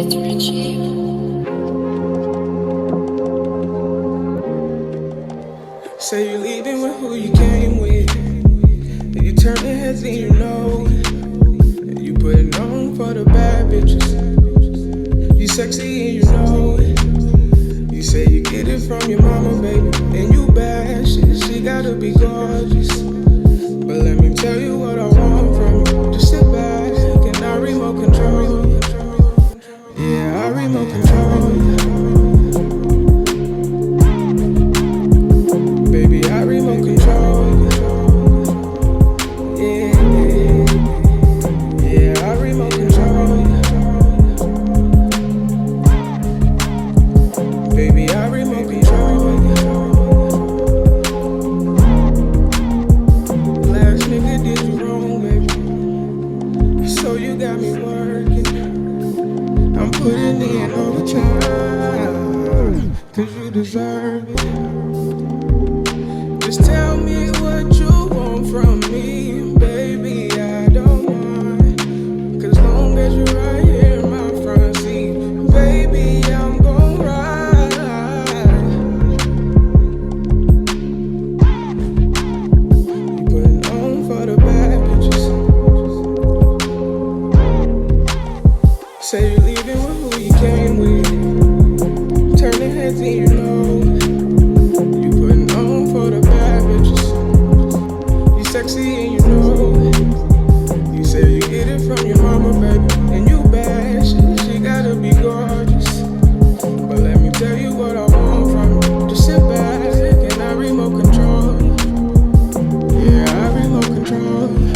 It's Ricci. Say you're leaving with who you came with, and you turning heads and you know it. And you put it on for the bad bitches. You sexy and you know it. You say you get it from your mama, baby, and you bad shit. She gotta be gorgeous. But let me tell you what I want from you. Just sit back and I remote control you. Yeah, I remote control you. Baby, I remote control you. Yeah, yeah, I remote control you. Baby, I remote control you. Last nigga did you wrong, baby. So you got me working. I'm putting in overtime, 'cause you deserve it. Just tell me what you want from me, baby, I don't mind. 'Cause long as you're right here in my front seat, baby, I'm gon' ride. You putting on for the bad bitches. Say you're leaving with who you came with, turning heads and you know it. You putting on for the bad bitches. You sexy and you know it. You say you get it from your mama, baby, and you bad shit. She gotta be gorgeous. But let me tell you what I want from you. Just sit back and I remote control you. Yeah, I remote control you.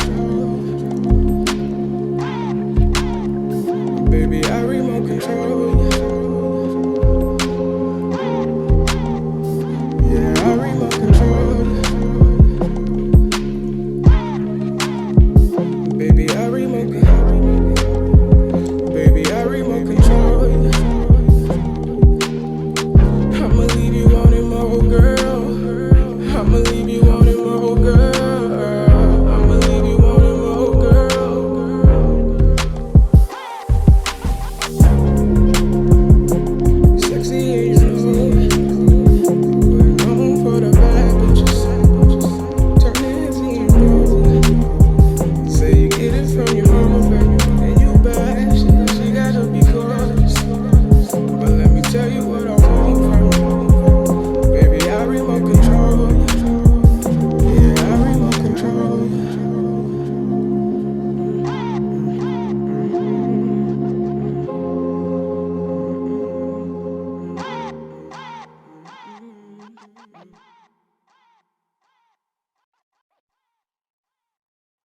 Baby, I remote control you.